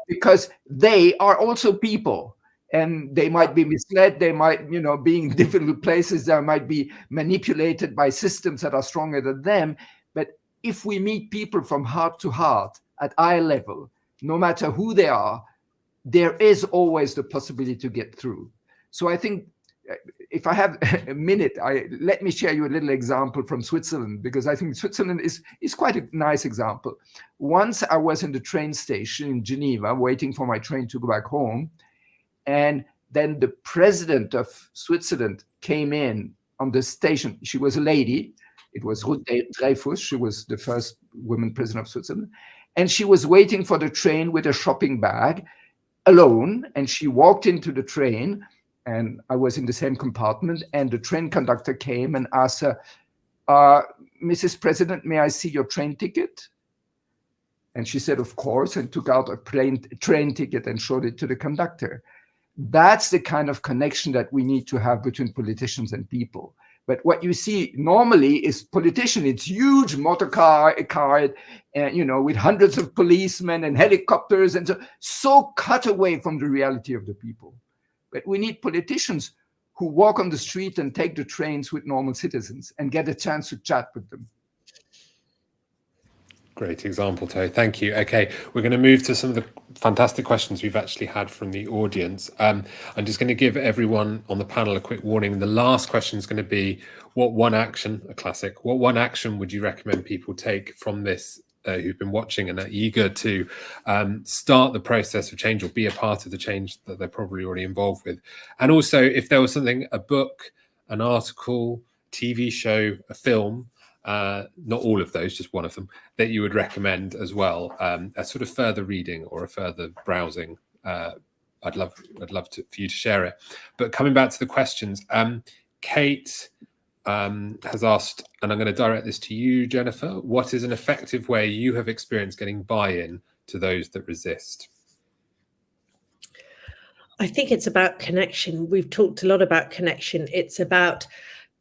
D: because they are also people, and they might be misled. They might, be in difficult places. They might be manipulated by systems that are stronger than them. But if we meet people from heart to heart at eye level, no matter who they are, there is always the possibility to get through. So I think, if I have a minute, let me share you a little example from Switzerland, because I think Switzerland is quite a nice example. Once I was in the train station in Geneva, waiting for my train to go back home, and then the president of Switzerland came in on the station. She was a lady. It was Ruth Dreyfus. She was the first woman president of Switzerland. And she was waiting for the train with a shopping bag alone. And she walked into the train, and I was in the same compartment, and the train conductor came and asked her, Mrs. President, may I see your train ticket? And she said, of course, and took out a train ticket and showed it to the conductor. That's the kind of connection that we need to have between politicians and people. But what you see normally is politicians, it's huge motor car, and with hundreds of policemen and helicopters, and so cut away from the reality of the people. But we need politicians who walk on the street and take the trains with normal citizens and get a chance to chat with them.
A: Great example, Toe. Thank you. Okay, we're going to move to some of the fantastic questions we've actually had from the audience. I'm just going to give everyone on the panel a quick warning. The last question is going to be, what one action, a classic, what one action would you recommend people take from this who've been watching and are eager to start the process of change or be a part of the change that they're probably already involved with? And also, if there was something, a book, an article, TV show, a film, not all of those, just one of them, that you would recommend as well, a sort of further reading or a further browsing. I'd love for you to share it. But coming back to the questions, Kate has asked, and I'm going to direct this to you, Jennifer, what is an effective way you have experienced getting buy-in to those that resist?
B: I think it's about connection. We've talked a lot about connection. It's about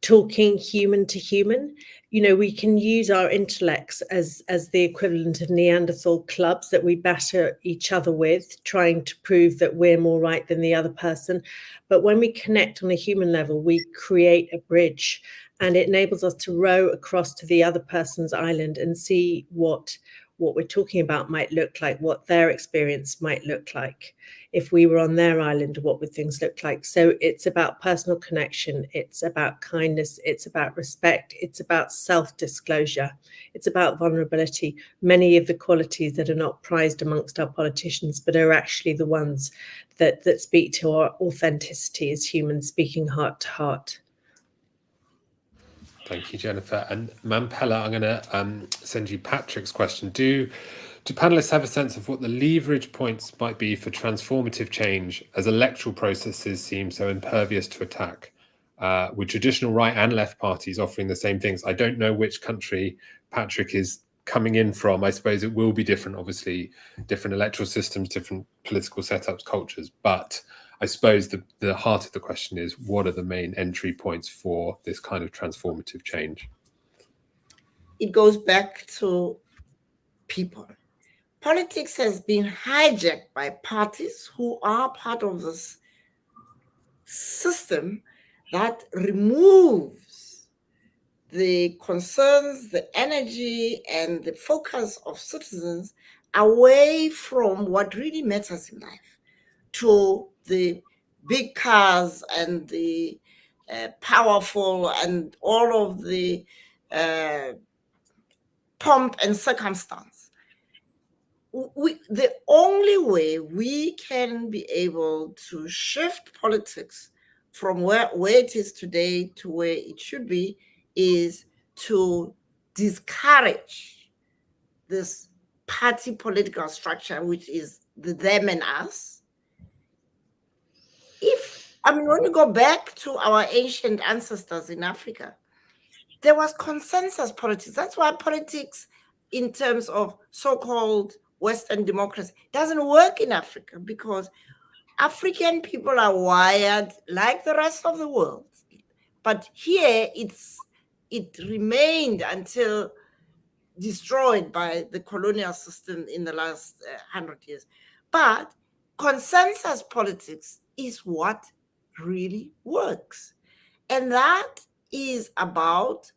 B: talking human to human. We can use our intellects as the equivalent of Neanderthal clubs that we batter each other with, trying to prove that we're more right than the other person. But when we connect on a human level, we create a bridge, and it enables us to row across to the other person's island and see what we're talking about might look like, what their experience might look like. If we were on their island, what would things look like? So it's about personal connection. It's about kindness. It's about respect. It's about self-disclosure. It's about vulnerability. Many of the qualities that are not prized amongst our politicians, but are actually the ones that speak to our authenticity as humans, speaking heart to heart.
A: Thank you, Jennifer. And Mandila, I'm going to send you Patrick's question. Do panelists have a sense of what the leverage points might be for transformative change as electoral processes seem so impervious to attack, with traditional right and left parties offering the same things? I don't know which country Patrick is coming in from. I suppose it will be different, obviously, different electoral systems, different political setups, cultures, but I suppose the heart of the question is, what are the main entry points for this kind of transformative change?
C: It goes back to people. Politics has been hijacked by parties who are part of this system that removes the concerns, the energy, and the focus of citizens away from what really matters in life, to the big cars and the powerful and all of the pomp and circumstance. The only way we can be able to shift politics from where it is today to where it should be is to discourage this party political structure, which is the them and us. When you go back to our ancient ancestors in Africa, there was consensus politics. That's why politics in terms of so-called Western democracy doesn't work in Africa, because African people are wired like the rest of the world. But here it remained until destroyed by the colonial system in the last 100 years. But consensus politics is what really works. And that is about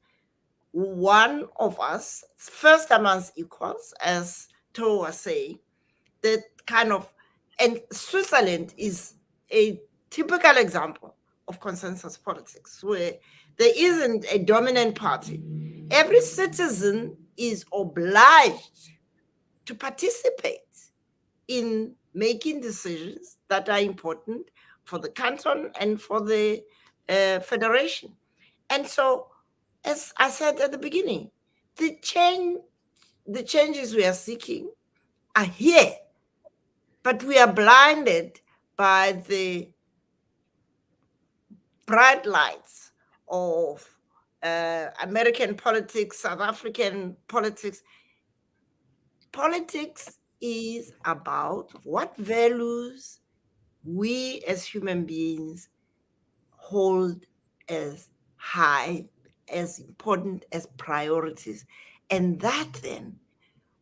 C: one of us, first amongst equals, as To was saying, that kind of, and Switzerland is a typical example of consensus politics, where there isn't a dominant party. Every citizen is obliged to participate in making decisions that are important for the canton and for the federation. And so, as I said at the beginning, the changes we are seeking are here, but we are blinded by the bright lights of American politics, South African politics. Politics is about what values we as human beings hold as high, as important as priorities. And that then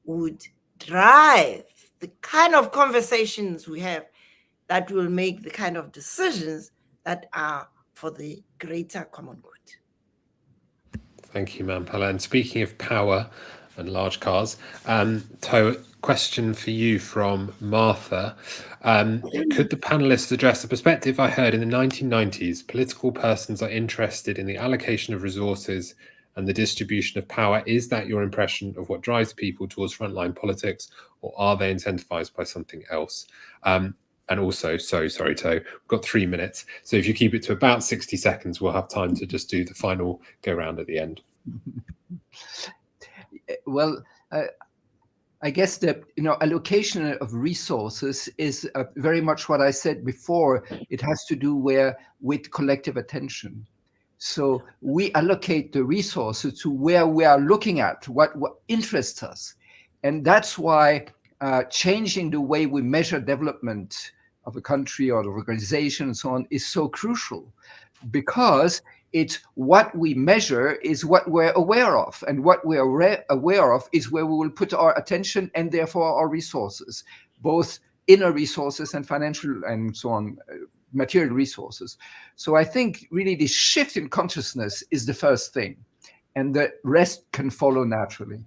C: would drive the kind of conversations we have that will make the kind of decisions that are for the greater common good.
A: Thank you, Mandila. And speaking of power and large cars, To, question for you from Martha. Could the panelists address the perspective I heard in the 1990s? Political persons are interested in the allocation of resources and the distribution of power. Is that your impression of what drives people towards frontline politics, or are they incentivized by something else? And also, sorry, To, we've got 3 minutes. So if you keep it to about 60 seconds, we'll have time to just do the final go round at the end.
D: Well, I guess the allocation of resources is very much what I said before. It has to do with collective attention. So we allocate the resources to where we are looking at, what interests us. And that's why changing the way we measure development of a country or the organization and so on is so crucial, because it's what we measure is what we're aware of, and what we're aware of is where we will put our attention and therefore our resources, both inner resources and financial and so on, material resources. So I think really the shift in consciousness is the first thing, and the rest can follow naturally.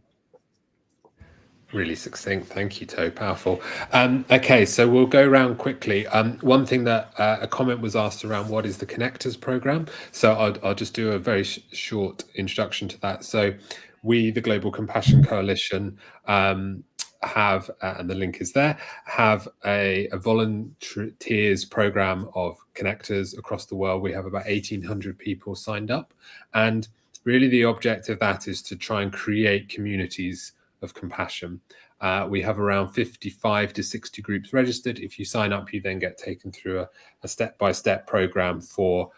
A: Really succinct. Thank you, To. Powerful. Okay, so we'll go around quickly. One thing that a comment was asked around, what is the Connectors program? So I'll just do a very short introduction to that. So we, the Global Compassion Coalition, have, and the link is there, have a volunteers program of connectors across the world. We have about 1,800 people signed up. And really the object of that is to try and create communities of compassion. We have around 55 to 60 groups registered. If you sign up, you then get taken through a step-by-step program for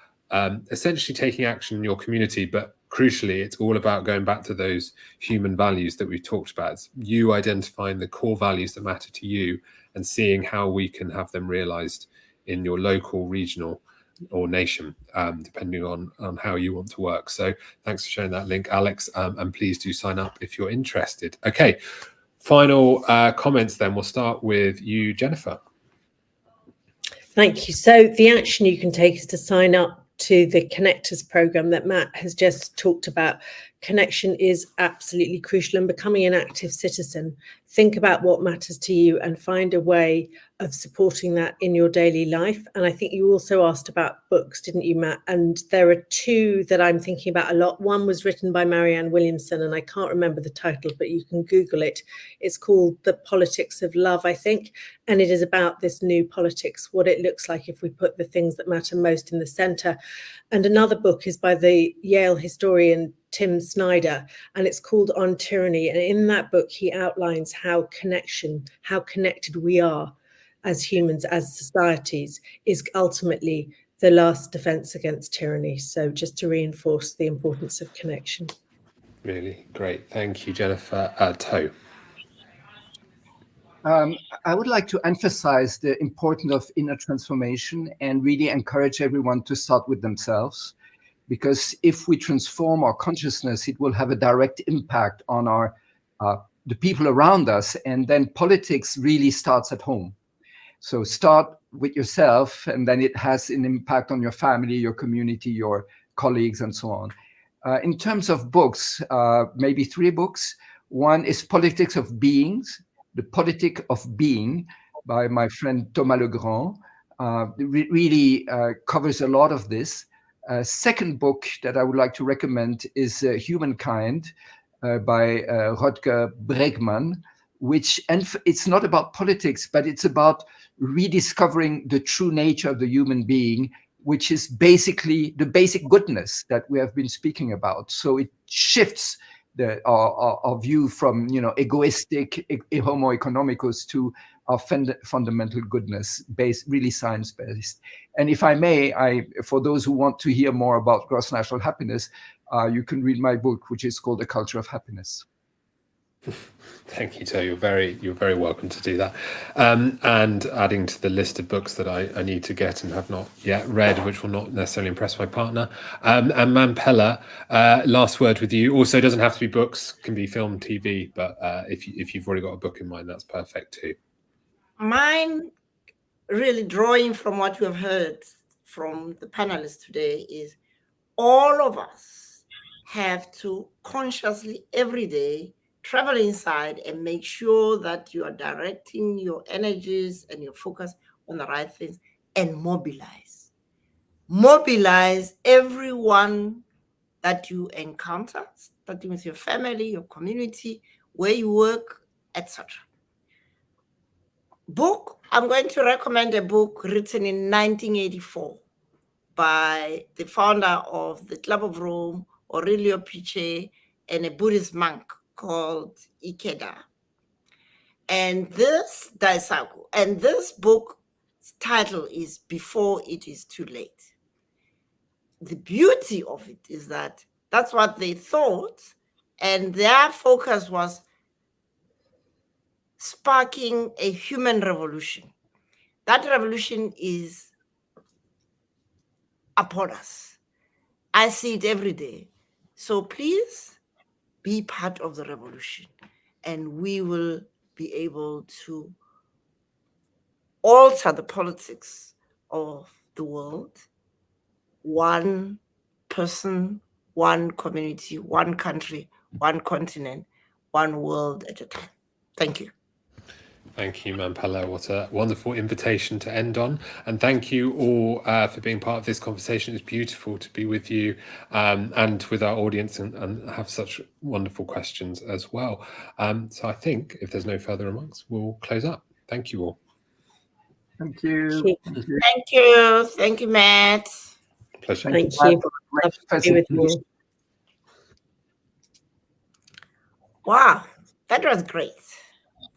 A: essentially taking action in your community. But crucially, it's all about going back to those human values that we've talked about. It's you identifying the core values that matter to you and seeing how we can have them realized in your local, regional, or nation, depending on how you want to work. So thanks for sharing that link, Alex, and please do sign up if you're interested. Okay, final comments then. We'll start with you, Jennifer.
B: Thank you. So the action you can take is to sign up to the Connectors program that Matt has just talked about. Connection is absolutely crucial, and becoming an active citizen. Think about what matters to you and find a way of supporting that in your daily life. And I think you also asked about books, didn't you, Matt? And there are two that I'm thinking about a lot. One was written by Miriam Williamson, and I can't remember the title, but you can Google it. It's called The Politics of Love, I think. And it is about this new politics, what it looks like if we put the things that matter most in the center. And another book is by the Yale historian Tim Snyder, and it's called On Tyranny. And in that book, he outlines how connected we are as humans, as societies, is ultimately the last defense against tyranny. So just to reinforce the importance of connection.
A: Really great. Thank you, Jennifer. To.
D: I would like to emphasize the importance of inner transformation and really encourage everyone to start with themselves. Because if we transform our consciousness, it will have a direct impact on the people around us. And then politics really starts at home. So start with yourself, and then it has an impact on your family, your community, your colleagues, and so on. In terms of books, maybe 3 books. One is Politics of Beings, The Politic of Being, by my friend Thomas Legrand. Really covers a lot of this. Second book that I would like to recommend is Humankind by Rutger Bregman, and it's not about politics, but it's about rediscovering the true nature of the human being, which is basically the basic goodness that we have been speaking about. So it shifts our view from egoistic homo economicus to our fundamental goodness, really science-based. And if I may, for those who want to hear more about gross national happiness, you can read my book, which is called The Culture of Happiness.
A: Thank you, Joe. You're very welcome to do that. And adding to the list of books that I need to get and have not yet read, which will not necessarily impress my partner. And Mandila, last word with you. Also, doesn't have to be books, can be film, TV, but if you've already got a book in mind, that's perfect too.
C: Mine, really drawing from what you have heard from the panelists today, is all of us have to consciously every day travel inside and make sure that you are directing your energies and your focus on the right things, and mobilize. Mobilize everyone that you encounter, starting with your family, your community, where you work, etc. Book, I'm going to recommend a book written in 1984 by the founder of the Club of Rome, Aurelio Piche, and a Buddhist monk called Ikeda. And this Daisaku, and this book's title is Before It Is Too Late. The beauty of it is that that's what they thought, and their focus was sparking a human revolution. That revolution is upon us. I see it every day. So please be part of the revolution, and we will be able to alter the politics of the world, one person, one community, one country, one continent, one world at a time. Thank you.
A: Thank you, Mandila. What a wonderful invitation to end on. And thank you all for being part of this conversation. It's beautiful to be with you and with our audience and have such wonderful questions as well. So I think if there's no further remarks, we'll close up. Thank you all.
D: Thank you.
C: Thank you. Thank you, Matt.
A: Pleasure.
B: Thank you. Love to be with you all.
C: Wow, that was great.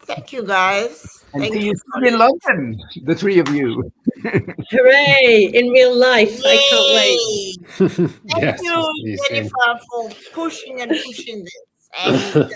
C: Thank you, guys.
D: And
C: Thank
D: see
C: you
D: you soon in London, the three of you.
B: Hooray! In real life. I can't wait.
C: Thank
A: Yes,
C: you,
A: we'll see you soon.
C: Jennifer, for pushing and pushing this. And